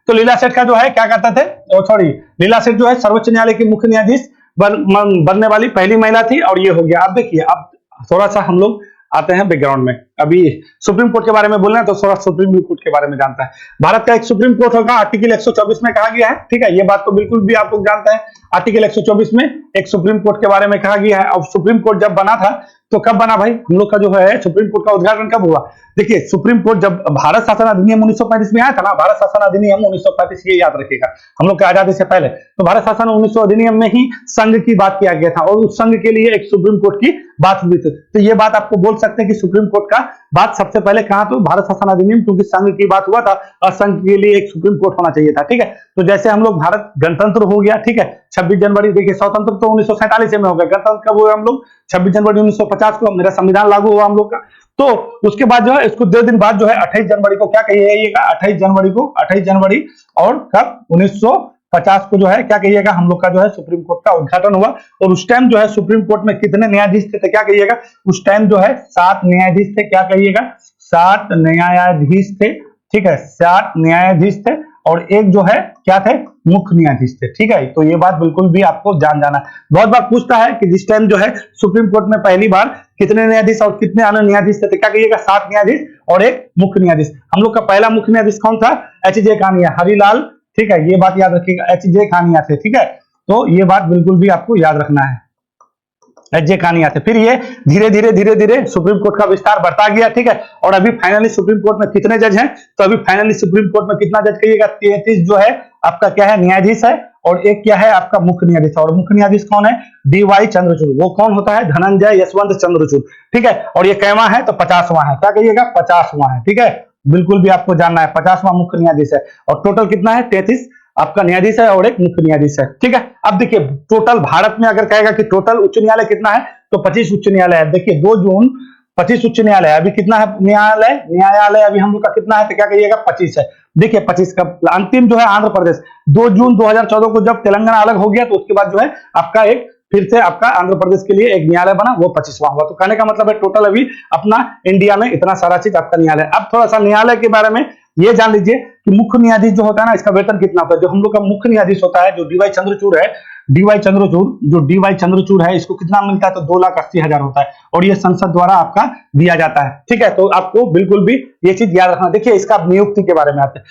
तो लीला सेठ का जो है क्या कहते थे, सॉरी, लीला सेठ जो है सर्वोच्च न्यायालय की मुख्य न्यायाधीश बनने वाली पहली महिला थी, और ये हो गया। अब देखिए अब थोड़ा सा हम लोग आते हैं बैकग्राउंड में। अभी सुप्रीम कोर्ट के बारे में बोलना है तो थोड़ा सुप्रीम कोर्ट के बारे में जानता है। भारत का एक सुप्रीम कोर्ट होगा, आर्टिकल 124 में कहा गया है, ठीक है, ये बात तो बिल्कुल भी आप लोग जानते हैं। आर्टिकल 124 में एक सुप्रीम कोर्ट के बारे में कहा गया है। अब सुप्रीम कोर्ट जब बना था तो कब बना भाई, हम लोग का जो है सुप्रीम कोर्ट का उद्घाटन कब हुआ। देखिए सुप्रीम कोर्ट जब भारत शासन अधिनियम 1935 में आया था ना, भारत शासन अधिनियम 1935, ये याद रखिएगा, हम लोग के आजादी से पहले तो भारत शासन 1900 अधिनियम में ही संघ की बात किया गया था, और उस संघ के लिए एक सुप्रीम कोर्ट की बात हुई थी। तो ये बात आपको बोल सकते हैं कि सुप्रीम कोर्ट का बात सबसे पहले कहा तो भारत शासन अधिनियम, क्योंकि संघ की बात हुआ था और संघ के लिए एक सुप्रीम कोर्ट होना चाहिए था, ठीक है। तो जैसे हम लोग भारत गणतंत्र हो गया, ठीक है, 26 जनवरी, देखिए स्वतंत्र तो 1947 में हो गया, गणतंत्र कब हुआ हम लोग 26 जनवरी 1950 को मेरा संविधान लागू हुआ हम लोग का। तो उसके बाद जो है इसको 2 दिन बाद जो है 28 जनवरी को क्या कहिएगा, 28 जनवरी और कब 1950 को जो है क्या कहिएगा, हम लोग का जो है सुप्रीम कोर्ट का उद्घाटन हुआ। और उस टाइम जो है सुप्रीम कोर्ट में कितने न्यायाधीश थे तो क्या कहिएगा, उस टाइम जो है 7 न्यायाधीश थे, क्या कहिएगा 7 न्यायाधीश थे, ठीक है, 7 न्यायाधीश थे, और एक जो है क्या थे, मुख्य न्यायाधीश थे, ठीक है। तो ये बात बिल्कुल भी आपको जान जाना। बहुत बार पूछता है कि जिस टाइम जो है सुप्रीम कोर्ट में पहली बार कितने न्यायाधीश और कितने अन्य न्यायाधीश थे, क्या कहिएगा 7 न्यायाधीश और एक मुख्य न्यायाधीश। हम लोग का पहला मुख्य न्यायाधीश कौन था, एच.जे. कानिया, हरिलाल, ठीक है, ये बात याद रखिएगा, एच.जे. कानिया थे, ठीक है, तो ये बात बिल्कुल भी आपको याद रखना है, एच.जे. कानिया थे। फिर ये धीरे धीरे सुप्रीम कोर्ट का विस्तार बढ़ता गया, ठीक है, और अभी फाइनली सुप्रीम कोर्ट में कितने जज हैं, तो अभी फाइनली सुप्रीम कोर्ट में कितना जज कहिएगा, 33 जो है आपका क्या है न्यायाधीश है, और एक क्या है आपका मुख्य न्यायाधीश। और मुख्य न्यायाधीश कौन है, डी.वाई. चंद्रचूड़। वो कौन होता है, धनंजय यशवंत चंद्रचूड़, ठीक है। और ये कैवां है तो 50वां है, क्या कहिएगा 50वां है, ठीक है, बिल्कुल भी आपको जानना है, 50वां मुख्य न्यायाधीश है। और टोटल कितना है, 33 आपका न्यायाधीश है और एक मुख्य न्यायाधीश है, ठीक है। अब देखिए टोटल भारत में अगर कहेगा कि टोटल उच्च न्यायालय कितना है, तो 25 उच्च न्यायालय है। देखिए 2 जून 25 उच्च न्यायालय, अभी कितना है न्यायालय अभी हम लोग का कितना है, तो क्या कहिएगा 25 है। देखिए 25 का अंतिम जो है आंध्र प्रदेश 2 जून 2014 को जब तेलंगाना अलग हो गया, तो उसके बाद जो है आपका एक फिर से आपका आंध्र प्रदेश के लिए एक न्यायालय बना, वो 25वां हुआ। तो कहने का मतलब है टोटल अभी अपना इंडिया में इतना सारा चीज आपका न्यायालय। अब थोड़ा सा न्यायालय के बारे में ये जान लीजिए कि मुख्य न्यायाधीश जो होता है ना, इसका वेतन कितना होता है। जो हम लोग का मुख्य न्यायाधीश होता है, जो डी.वाई. चंद्रचूड़ है, डी.वाई. चंद्रचूड़ है, इसको कितना मिलता है, तो 2,80,000 होता है, और ये संसद द्वारा आपका दिया जाता है, ठीक है। तो आपको बिल्कुल भी ये चीज याद रखना। देखिए इसका नियुक्ति के बारे में आते हैं,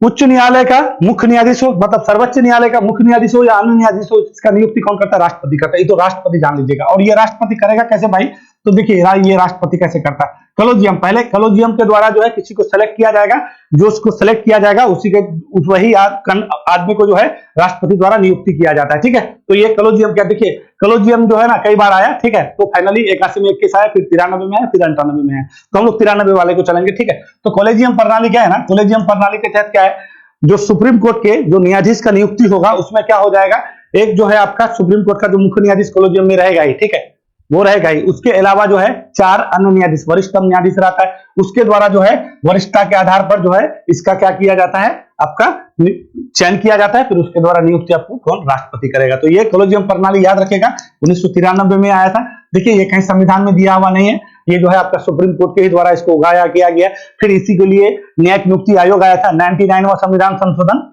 उच्च न्यायालय का मुख्य न्यायाधीश हो, मतलब सर्वोच्च न्यायालय का मुख्य न्यायाधीश हो या अन्य न्यायाधीश हो, इसका नियुक्ति कौन करता है, राष्ट्रपति करता है। ये तो राष्ट्रपति जान लीजिएगा। और ये राष्ट्रपति करेगा कैसे भाई, तो देखिए ये राष्ट्रपति कैसे करता है, कॉलेजियम, पहले कॉलेजियम के द्वारा जो है किसी को सेलेक्ट किया जाएगा, जो उसको सेलेक्ट किया जाएगा वही आदमी को जो है राष्ट्रपति द्वारा नियुक्ति किया जाता है, ठीक है। तो ये कॉलेजियम क्या, देखिए कॉलेजियम जो है ना कई बार आया, ठीक है, तो फाइनली 81 में 21 आया, फिर 93 में आया, फिर 98 में आया, तो हम लोग 93 वाले को चलेंगे, ठीक है। तो कॉलेजियम प्रणाली क्या है ना, कॉलेजियम प्रणाली के तहत क्या है, जो सुप्रीम कोर्ट के जो न्यायाधीश का नियुक्ति होगा उसमें क्या हो जाएगा, एक जो है आपका सुप्रीम कोर्ट का जो मुख्य न्यायाधीश कॉलेजियम में रहेगा ही, ठीक है, वो रहेगा ही। उसके अलावा जो है 4 अन्य न्यायाधीश, वरिष्ठतम न्यायाधीश रहता है, उसके द्वारा जो है वरिष्ठता के आधार पर जो है इसका क्या किया जाता है, आपका चयन किया जाता है, फिर उसके द्वारा नियुक्ति आपको कौन, राष्ट्रपति करेगा। तो ये कॉलेजियम प्रणाली याद रखेगा, 1993 में आया था। देखिए ये कहीं संविधान में दिया हुआ नहीं है, ये जो है आपका सुप्रीम कोर्ट के ही द्वारा इसको उगाया किया गया। फिर इसी के लिए न्यायिक नियुक्ति आयोग आया था, 99वां संविधान संशोधन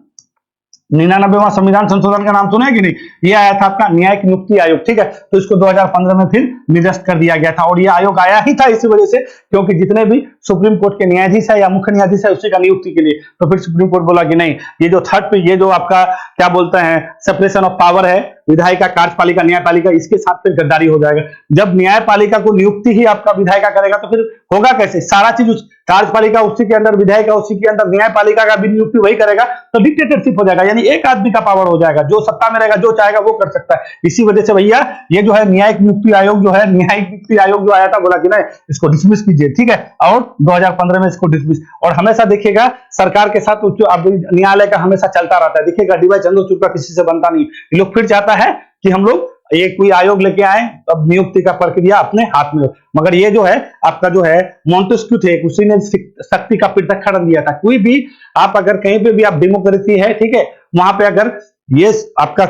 99वां संविधान संशोधन का नाम सुना है कि नहीं? ये आया था आपका न्यायिक नियुक्ति आयोग, ठीक है। तो इसको 2015 में फिर निरस्त कर दिया गया था, और ये आयोग आया ही था इसी वजह से क्योंकि जितने भी सुप्रीम कोर्ट के न्यायाधीश है या मुख्य न्यायाधीश है उसी का नियुक्ति के लिए, तो फिर सुप्रीम कोर्ट बोला कि नहीं, ये जो थर्ड पे ये जो आपका क्या बोलते हैं सेपरेशन ऑफ पावर है, विधायिका, कार्यपालिका, न्यायपालिका, इसके साथ फिर गद्दारी हो जाएगा। जब न्यायपालिका को नियुक्ति ही आपका विधायिका करेगा तो फिर होगा कैसे? सारा चीज उस कार्यपालिका उसी के अंदर, विधायिका उसी के अंदर, न्यायपालिका का भी नियुक्ति वही करेगा, तो डिक्टेटरशिप हो जाएगा, यानी एक आदमी का पावर हो जाएगा, जो सत्ता में रहेगा, जो चाहेगा वो कर सकता है। इसी वजह से भैया ये जो है न्यायिक नियुक्ति आयोग जो है, न्यायिक नियुक्ति आयोग जो आया था, बोला कि नहीं इसको डिसमिस कीजिए, ठीक है, और 2015 में इसको डिसमिस। और हमेशा देखिएगा सरकार के साथ न्यायालय का हमेशा चलता रहता है, देखिएगा डीवाई चंद्रचूड़ का किसी से बनता नहीं। ये लोग फिर चाहता है कि हम लोग एक कोई आयोग लेके आए, अब नियुक्ति का प्रक्रिया अपने हाथ में हो, मगर ये जो है आपका जो है मॉन्टेस्क्यू थे, उसी ने शक्ति का पृथक्करण दिया था। कोई भी आप अगर कहीं पे भी आप डेमोक्रेसी है, ठीक है, वहां पे अगर ये आपका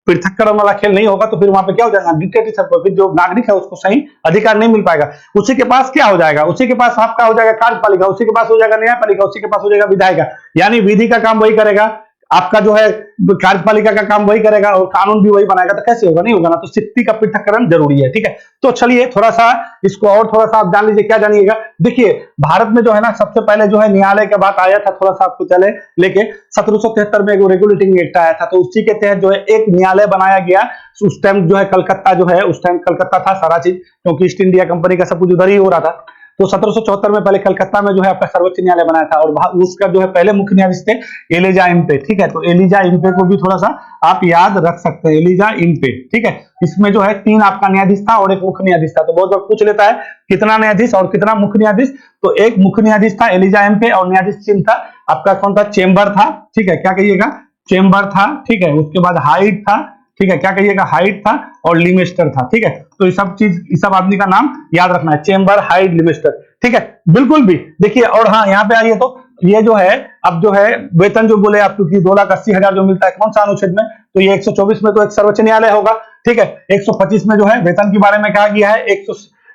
पृथक्करण वाला खेल नहीं होगा तो फिर वहां पे क्या हो जाएगा? डिक्टेटरशिप, फिर जो नागरिक है उसको सही अधिकार नहीं मिल पाएगा। उसी के पास क्या हो जाएगा? उसी के पास आपका हो जाएगा कार्यपालिका, उसी के पास हो जाएगा न्यायपालिका, उसी के पास हो जाएगा विधायिका, यानी विधि का काम वही करेगा, आपका जो है कार्यपालिका का काम वही करेगा और कानून भी वही बनाएगा, तो कैसे होगा? नहीं होगा ना। तो शक्ति का पृथक्करण जरूरी है, ठीक है। तो चलिए थोड़ा सा इसको और थोड़ा सा आप जान लीजिए, क्या जानिएगा। देखिए भारत में जो है ना सबसे पहले जो है न्यायालय का बात आया था, थोड़ा सा आपको चले लेके 1773 में एक रेगुलेटिंग एक्ट आया था, तो उसी के तहत जो है एक न्यायालय बनाया गया। उस टाइम जो है कलकत्ता जो है, उस टाइम कलकत्ता था सारा चीज, क्योंकि ईस्ट इंडिया कंपनी का सब कुछ उधर ही हो रहा था। तो 1774 में पहले कलकत्ता में जो है आपका सर्वोच्च न्यायालय बनाया था, और उसका जो है पहले मुख्य न्यायाधीश थे एलिजा इम्पे, ठीक है। तो एलिजा इम्पे को भी थोड़ा सा आप याद रख सकते हैं, एलिजा इम्पे, ठीक है। इसमें जो है 3 आपका न्यायाधीश था और एक मुख्य न्यायाधीश था। तो बहुत बार पूछ लेता है कितना न्यायाधीश और कितना मुख्य न्यायाधीश, तो एक मुख्य न्यायाधीश था एलिजा इम्पे और न्यायाधीश चिन्ह था आपका कौन था? चेम्बर था, ठीक है। क्या कहिएगा? चेम्बर था, ठीक है। उसके बाद हाइट था, ठीक है। क्या कहिएगा? हाइट था और लिमेस्टर था, ठीक है। तो ये सब चीज, इस सब आदमी का नाम याद रखना है, चेम्बर, हाइट, लिमेस्टर, ठीक है। बिल्कुल भी देखिए, और हाँ यहाँ पे आइए, तो ये जो है अब जो है वेतन जो बोले आपको कि 2,80,000 जो मिलता है, कौन सा अनुच्छेद में? तो ये 124 में तो एक सर्वोच्च न्यायालय होगा, ठीक है। 125 में जो है वेतन के बारे में कहा गया है,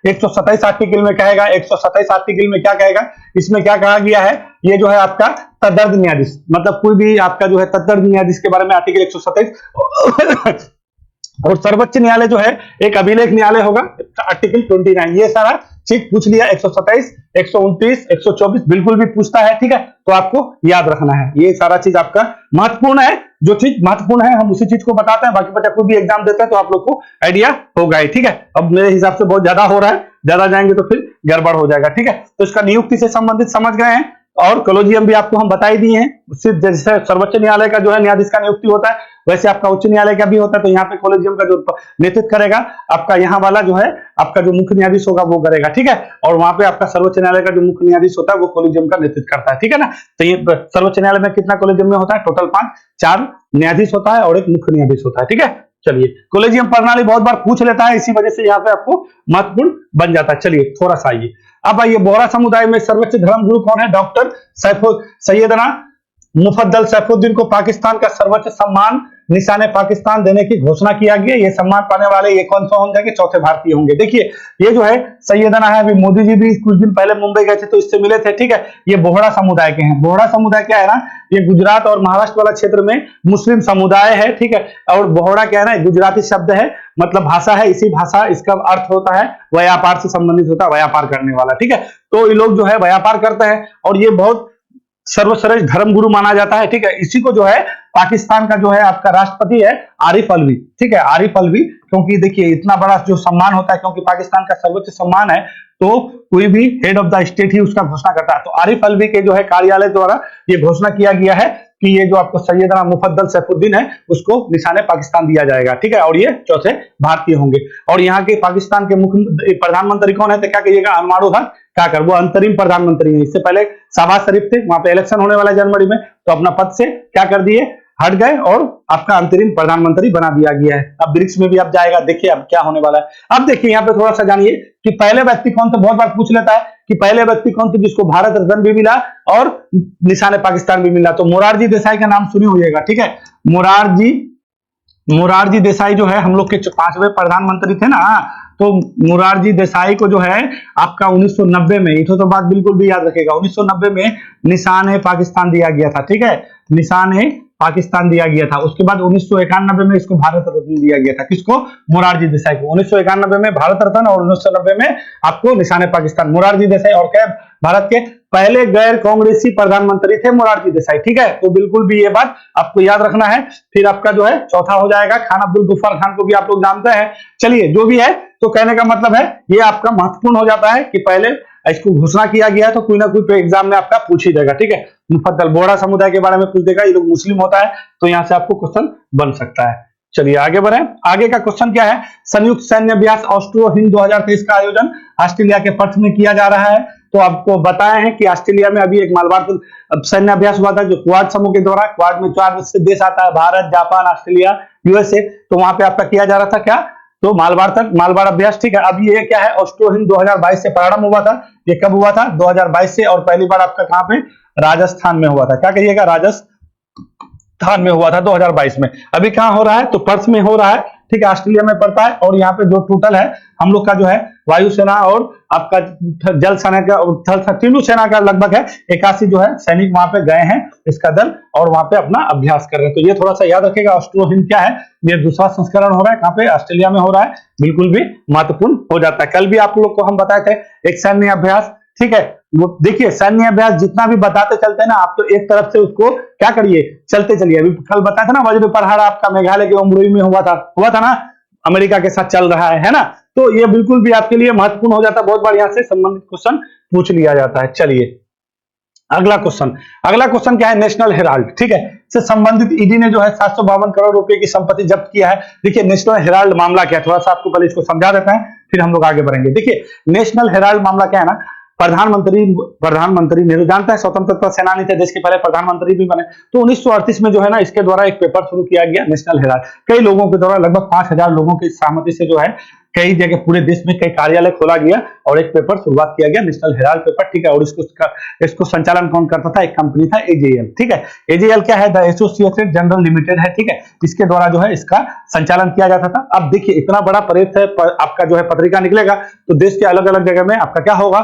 127 आर्टिकल में कहेगा, 127 आर्टिकल में क्या कहेगा, इसमें क्या कहा गया है? ये जो है आपका तदर्थ न्यायाधीश, मतलब कोई भी आपका जो है तदर्थ न्यायाधीश के बारे में आर्टिकल 127 और सर्वोच्च न्यायालय जो है एक अभिलेख न्यायालय होगा, आर्टिकल 29। ये सारा चीज पूछ लिया, 127, 129, 124 बिल्कुल भी पूछता है, ठीक है। तो आपको याद रखना है, ये सारा चीज आपका महत्वपूर्ण है। जो चीज महत्वपूर्ण है हम उसी चीज को बताते हैं, बाकी बच्चा कोई भी एग्जाम देता है तो आप लोग को आइडिया होगा ही, ठीक है। अब मेरे हिसाब से बहुत ज्यादा हो रहा है, ज्यादा जाएंगे तो फिर गड़बड़ हो जाएगा, ठीक है। तो इसका नियुक्ति से संबंधित समझ गए हैं, और कॉलेजियम भी आपको हम बता ही दिए हैं। जैसे सर्वोच्च न्यायालय का जो है न्यायाधीश का नियुक्ति होता है, वैसे आपका उच्च न्यायालय का भी होता है। तो यहाँ पे कॉलेजियम का जो नेतृत्व करेगा आपका यहाँ वाला जो है आपका जो मुख्य न्यायाधीश होगा वो करेगा, ठीक है। और वहां पे आपका सर्वोच्च न्यायालय का जो मुख्य न्यायाधीश होता है वो कॉलेजियम का नेतृत्व करता है, ठीक है ना। तो ये सर्वोच्च न्यायालय में कितना कॉलेजियम में होता है? टोटल 4 न्यायाधीश होता है और एक मुख्य न्यायाधीश होता है, ठीक है। चलिए, कॉलेजियम प्रणाली बहुत बार पूछ लेता है, इसी वजह से यहाँ पे आपको महत्वपूर्ण बन जाता है। चलिए थोड़ा सा आइए, अब आइए बोहरा समुदाय में सर्वोच्च धर्मगुरु कौन है? डॉक्टर सैयदना मुफद्दल सैफुद्दीन को पाकिस्तान का सर्वोच्च सम्मान निशाने पाकिस्तान देने की घोषणा किया गया। ये सम्मान पाने वाले ये कौन सा होंगे? चौथे भारतीय होंगे। देखिए ये जो है सैयदना है, अभी मोदी जी भी कुछ दिन पहले मुंबई गए थे तो इससे मिले थे, ठीक है। ये बोहरा समुदाय के हैं। बोहरा समुदाय क्या है ना, ये गुजरात और महाराष्ट्र वाला क्षेत्र में मुस्लिम समुदाय है, ठीक है। और बोहरा क्या है ना, गुजराती शब्द है, मतलब भाषा है, इसी भाषा इसका अर्थ होता है व्यापार से संबंधित होता है, व्यापार करने वाला, ठीक है। तो ये लोग जो है व्यापार करते हैं और ये बहुत सर्वश्रेष्ठ धर्मगुरु माना जाता है, ठीक है। इसी को जो है पाकिस्तान का जो है आपका राष्ट्रपति है आरिफ अलवी, ठीक है, आरिफ अलवी। क्योंकि देखिए इतना बड़ा जो सम्मान होता है, क्योंकि पाकिस्तान का सर्वोच्च सम्मान है, तो कोई भी हेड ऑफ द स्टेट ही उसका घोषणा करता है। तो आरिफ अलवी के जो है कार्यालय द्वारा ये घोषणा किया गया है कि ये जो आपको सैयदना मुफद्दल सैफुद्दीन है उसको निशाने पाकिस्तान दिया जाएगा, ठीक है। और ये चौथे भारतीय होंगे। और यहाँ के पाकिस्तान के मुख्य प्रधानमंत्री कौन है? तो क्या कहिएगा? अनवारुल हक काकर, वो अंतरिम प्रधानमंत्री है। इससे पहले शहबाज शरीफ थे, वहां पे इलेक्शन होने वाला जनवरी में, तो अपना पद से क्या कर दिए? हट गए और आपका अंतरिम प्रधानमंत्री बना दिया गया है। अब ब्रिक्स में भी अब जाएगा, देखिए अब क्या होने वाला है। अब देखिए यहाँ पे थोड़ा सा जानिए कि पहले व्यक्ति कौन थे। बहुत बार पूछ लेता है कि पहले व्यक्ति कौन थे जिसको भारत रत्न भी मिला और निशाने पाकिस्तान भी मिला। तो मोरारजी देसाई का नाम सुने होइएगा, ठीक है। मोरारजी देसाई जो है हम लोग के 5वें प्रधानमंत्री थे ना, तो मोरारजी देसाई को जो है आपका 1990 में, इतो तो बात बिल्कुल भी याद रखेगा, 1990 में निशान-ए-पाकिस्तान दिया गया था, ठीक है। निशान-ए पाकिस्तान दिया गया था। उसके बाद 1991 में इसको भारत रत्न दिया गया था। किसको? मोरारजी देसाई को। 1991 में भारत रत्न और 1990 में आपको निशान पाकिस्तान। मोरारजी देसाई और क्या, भारत के पहले गैर कांग्रेसी प्रधानमंत्री थे मोरारजी देसाई। ठीक है, तो बिल्कुल भी ये बात आपको याद रखना है। फिर आपका जो है चौथा हो जाएगा खान अब्दुल गफ्फार खान को भी आप लोग जानते हैं। चलिए जो भी है, तो कहने का मतलब है ये आपका महत्वपूर्ण हो जाता है कि पहले इसको घोषणा किया गया है, तो कोई ना कोई एग्जाम में आपका पूछ ही देगा। ठीक है, मुफद्दल बोहरा समुदाय के बारे में पूछ देगा, ये लोग मुस्लिम होता है, तो यहां से आपको क्वेश्चन बन सकता है। चलिए आगे बढ़े। आगे का क्वेश्चन क्या है? संयुक्त सैन्य अभ्यास ऑस्ट्रो हिंद 2023 का आयोजन ऑस्ट्रेलिया के पर्थ में किया जा रहा है। तो आपको बताया है कि ऑस्ट्रेलिया में अभी एक मालवार सैन्य अभ्यास हुआ था, जो क्वाड समूह के द्वारा। क्वाड में 4 देश आता है, भारत, जापान, ऑस्ट्रेलिया, यूएसए। तो वहां पे आपका किया जा रहा था क्या? तो मालवार अभ्यास। ठीक है, अब ये क्या है? ऑस्ट्रो हिंद 2022 से प्रारंभ हुआ था। ये कब हुआ था? 2022 से। और पहली बार आपका कहां पे? राजस्थान में हुआ था। क्या कहिएगा? राजस्थान में हुआ था 2022 में। अभी कहां हो रहा है? तो पर्थ में हो रहा है। ठीक है, ऑस्ट्रेलिया में पड़ता है। और यहाँ पे जो टोटल है हम लोग का जो है वायुसेना और आपका जल सेना का, तीनों सेना का लगभग है 81 जो है सैनिक वहां पे गए हैं इसका दल, और वहां पे अपना अभ्यास कर रहे हैं। तो ये थोड़ा सा याद रखेगा। ऑस्ट्रो हिंद क्या है? ये दूसरा संस्करण हो रहा है। कहां पे? ऑस्ट्रेलिया में हो रहा है। बिल्कुल भी महत्वपूर्ण हो जाता है। कल भी आप लोग को हम बताए थे एक सैन्य अभ्यास। ठीक है, वो देखिए सैन्य अभ्यास जितना भी बताते चलते हैं ना, आप तो एक तरफ से उसको क्या करिए, चलते चलिए। अभी कल बताया था ना, वज्र प्रहार आपका मेघालय के उमरोई में हुआ था ना, अमेरिका के साथ चल रहा है ना। तो ये बिल्कुल भी आपके लिए महत्वपूर्ण हो जाता है। बहुत बार यहाँ से संबंधित क्वेश्चन पूछ लिया जाता है। चलिए अगला क्वेश्चन क्या है? National Herald. ठीक है, से संबंधित ईडी ने जो है 752 करोड़ रुपए की संपत्ति जब्त किया है। देखिए नेशनल हेराल्ड मामला क्या है, थोड़ा सा आपको पहले इसको समझा देते हैं, फिर हम लोग आगे बढ़ेंगे। देखिए नेशनल हेराल्ड मामला क्या है ना, प्रधानमंत्री नेहरू जानता है स्वतंत्रता सेनानी थे, देश के पहले प्रधानमंत्री भी बने। तो 1938 में जो है ना, इसके द्वारा एक पेपर शुरू किया गया नेशनल हेराल्ड। कई लोगों के द्वारा, लगभग 5000 लोगों की सहमति से जो है कई जगह पूरे देश में कई कार्यालय खोला गया और एक पेपर शुरुआत किया गया, नेशनल हेराल्ड पेपर। ठीक है, और इसको संचालन कौन करता था? एक कंपनी था एजेएल। ठीक है, एजेएल क्या है? द एसोसिएटेड जनरल लिमिटेड है। ठीक है, इसके द्वारा जो है इसका संचालन किया जाता था। अब देखिए इतना बड़ा प्रेस है, आपका जो है पत्रिका निकलेगा, तो देश के अलग अलग जगह में आपका क्या होगा?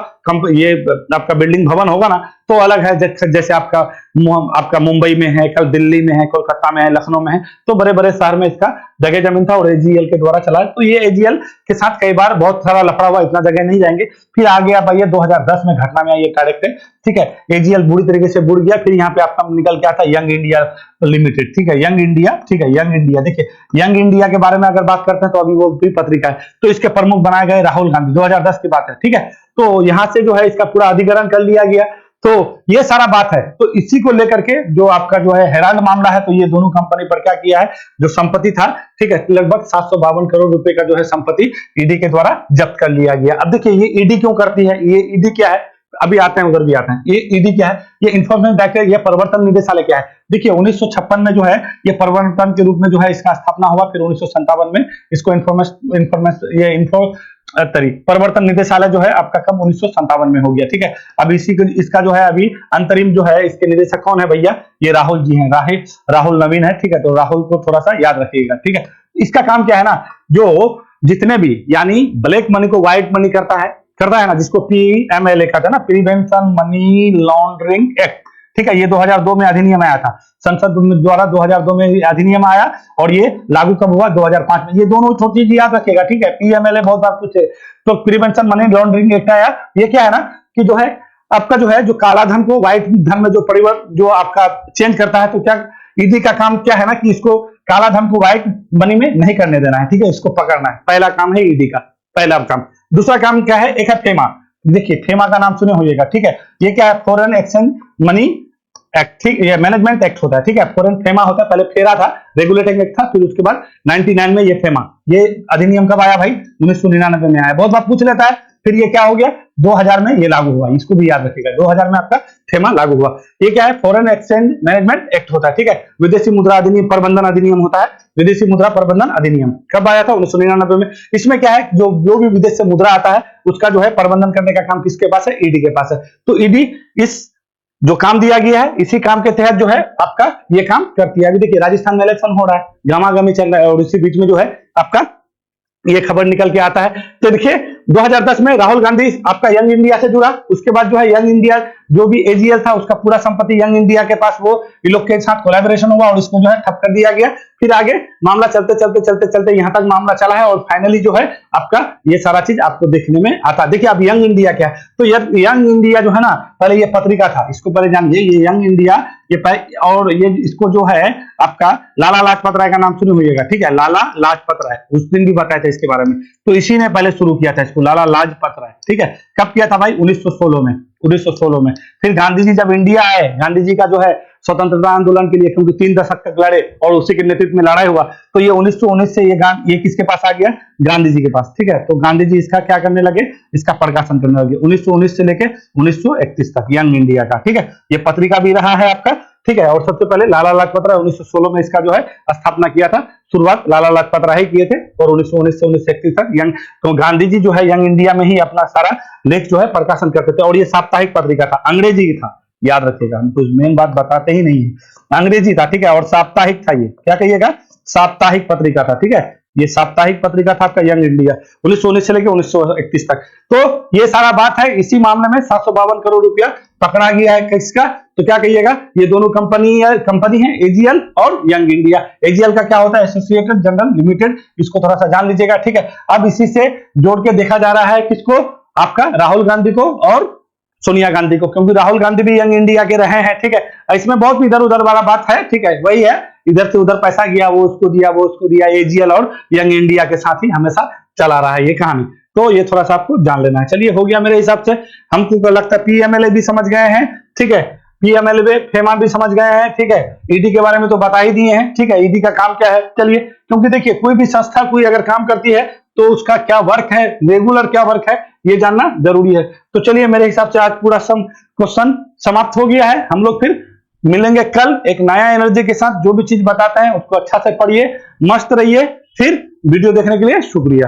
ये आपका बिल्डिंग भवन होगा ना, तो अलग है। जैसे आपका मुंबई में है, कल दिल्ली में है, कोलकाता में है, लखनऊ में है, तो बड़े बड़े शहर में इसका जगह जमीन था और एजीएल के द्वारा चला है। तो ये एजीएल के साथ कई बार बहुत सारा लफड़ा हुआ, इतना जगह नहीं जाएंगे। फिर आगे आप आइए 2010 में घटना में आइए डायरेक्ट है। ठीक है, एजीएल बुरी तरीके से बुड़ गया। फिर यहाँ पे आपका निकल के आता यंग इंडिया लिमिटेड। ठीक है, यंग इंडिया। ठीक है, यंग इंडिया। देखिए यंग इंडिया के बारे में अगर बात करते हैं तो अभी वो भी पत्रिका है, तो इसके प्रमुख बनाए गए राहुल गांधी। 2010 की बात है। ठीक है, तो यहां से जो है इसका पूरा अधिग्रहण कर लिया गया। तो ये सारा बात है। तो इसी को लेकर के जो आपका जो है हेराल्ड मामला है, तो ये दोनों कंपनी पर क्या किया है? जो संपत्ति था, ठीक है, लगभग 752 करोड़ रुपए का जो है संपत्ति ईडी के द्वारा जब्त कर लिया गया। अब देखिए ये ईडी क्यों करती है? ये ईडी क्या है? अभी आते हैं, उधर भी आते हैं। ये ईडी क्या है? ये इन्फॉर्मेशन डायरेक्टरेट, ये प्रवर्तन निदेशालय क्या है? देखिए 1956 में जो है ये प्रवर्तन के रूप में जो है इसका स्थापना हुआ। फिर 1957 में इसको प्रवर्तन निदेशालय जो है आपका कब? 1957 में हो गया। ठीक है, अब इसका जो है अभी अंतरिम जो है इसके निदेशक कौन है भैया? ये राहुल जी हैं, राहुल नवीन है। ठीक है, तो राहुल को थोड़ा सा याद रखिएगा। ठीक है, इसका काम क्या है ना, जो जितने भी यानी ब्लैक मनी को व्हाइट मनी करता है ना, जिसको पीएमएलए कहते हैं ना, प्रिवेंशन मनी लॉन्ड्रिंग एक्ट। ठीक है, ये 2002 में अधिनियम आया था, संसद द्वारा 2002 में अधिनियम आया और ये लागू कब हुआ? 2005 में। ये दोनों छोटी चीज याद रखिएगा। ठीक है, पीएमएलए बहुत बार पूछे, तो प्रिवेंशन मनी लॉन्ड्रिंग एक्ट आया। ये क्या है ना कि जो है आपका जो है जो काला धन को व्हाइट धन में जो परिवर्तन जो आपका चेंज करता है, तो क्या ईडी का काम क्या है ना कि इसको काला धन को व्हाइट मनी में नहीं करने देना है। ठीक है, इसको पकड़ना है, पहला काम है ईडी का, पहला काम। दूसरा काम क्या है? एक है फेमा। देखिए फेमा का नाम सुने होइएगा। ठीक है, ये क्या है? Foreign exchange money act. ठीक, ये मैनेजमेंट एक्ट होता है। ठीक है, फॉरेन फेमा होता है, पहले फेरा था, रेगुलेटिंग एक्ट था, फिर उसके बाद 99 में ये फेमा, ये अधिनियम कब आया भाई? 1999 में आया। बहुत बार पूछ लेता है। फिर ये क्या हो गया? 2000 में ये लागू हुआ, इसको भी याद रखिएगा। 2000 में आपका फेमा लागू हुआ। ये क्या है? फॉरेन एक्सचेंज मैनेजमेंट एक्ट होता है। ठीक है, विदेशी मुद्रा अधिनियम प्रबंधन अधिनियम होता है। विदेशी मुद्रा प्रबंधन अधिनियम कब आया था? 1999 में। इसमें क्या है? जो भी विदेश से मुद्रा आता है उसका जो है प्रबंधन करने का काम किसके पास है? ईडी के पास है। तो ईडी इस जो काम दिया गया है, इसी काम के तहत जो है आपका ये काम करती है। अभी देखिए राजस्थान में इलेक्शन हो रहा है, गमागमी चल रहा है, और इसी बीच में जो है आपका ये खबर निकल के आता है। तो देखिए 2010 में राहुल गांधी आपका यंग इंडिया से जुड़ा, उसके बाद जो है यंग इंडिया जो भी एजीएल था उसका पूरा संपत्ति यंग इंडिया के पास, वो इन लोग के साथ कोलैबोरेशन हुआ और इसको जो है ठप कर दिया गया। फिर आगे मामला चलते चलते चलते चलते यहां तक मामला चला है और फाइनली जो है आपका ये सारा चीज आपको देखने में आता है। देखिए अब यंग इंडिया क्या है, तो यंग इंडिया जो है ना, पहले ये पत्रिका था, इसको पहले जानिए, ये यंग इंडिया और ये इसको जो है आपका लाला लाजपत राय का नाम सुने होइएगा, ठीक है, लाला लाजपत राय, उस दिन भी बताया था इसके बारे में, तो इसी ने पहले शुरू किया था इसको, लाला लाजपत राय, ठीक है। कब किया था भाई? 1916 में, 1916 में। फिर गांधी जी जब इंडिया आए, गांधी जी का जो है स्वतंत्रता आंदोलन के लिए, क्योंकि 3 दशक तक लड़े और उसी के नेतृत्व में लड़ाई हुआ, तो ये 1919 से ये किसके पास आ गया? गांधी जी के पास, ठीक है। तो गांधी जी इसका क्या करने लगे? इसका प्रकाशन करने लगे 1919 से लेके 1931 तक, यंग इंडिया का, ठीक है। ये पत्रिका भी रहा है आपका, ठीक है। और सबसे पहले लाला लाजपत राय 1916 में इसका जो है स्थापना किया था, शुरुआत लाला लाजपत राय किए थे, और 1919 से 1931 तक यंग, तो गांधी जी जो है यंग इंडिया में ही अपना सारा लेख जो है प्रकाशन करते थे। और ये साप्ताहिक पत्रिका था, अंग्रेजी था, याद रखिएगा, हम कुछ मेन बात बताते ही नहीं है, अंग्रेजी था, ठीक है, और साप्ताहिक था। ये क्या कहिएगा? साप्ताहिक पत्रिका था, ठीक है। ये साप्ताहिक पत्रिका था आपका यंग इंडिया 1919 से लेकर 1931 तक। तो ये सारा बात है। इसी मामले में 752 करोड़ रुपया पकड़ा गया है किसका? तो क्या कहिएगा? ये दोनों कंपनी है, एजीएल और यंग इंडिया। एजीएल का क्या होता है? एसोसिएटेड जनरल लिमिटेड, इसको थोड़ा सा जान लीजिएगा, ठीक है। अब इसी से जोड़ के देखा जा रहा है किसको? आपका राहुल गांधी को और सोनिया गांधी को, क्योंकि राहुल गांधी भी यंग इंडिया के रहे हैं, ठीक है। इसमें बहुत इधर उधर वाला बात है, ठीक है, वही है, इधर से उधर पैसा गया, वो उसको दिया, वो उसको दिया, एजीएल और यंग इंडिया के साथ ही हमेशा चला रहा है ये कहानी। तो ये थोड़ा सा आपको जान लेना है। चलिए, हो गया मेरे हिसाब से। हमको लगता है पीएमएलए भी समझ गए हैं, ठीक है, पीएमएलए फेमा भी समझ गए हैं, ठीक है। ईडी के बारे में तो बता ही दिए हैं, ठीक है, ईडी का काम क्या है। चलिए, क्योंकि देखिए कोई भी संस्था कोई अगर काम करती है तो उसका क्या वर्क है, रेगुलर क्या वर्क है, ये जानना जरूरी है। तो चलिए, मेरे हिसाब से आज पूरा क्वेश्चन समाप्त हो गया है। हम लोग फिर मिलेंगे कल एक नया एनर्जी के साथ। जो भी चीज बताते हैं उसको अच्छा से पढ़िए, मस्त रहिए। फिर वीडियो देखने के लिए शुक्रिया।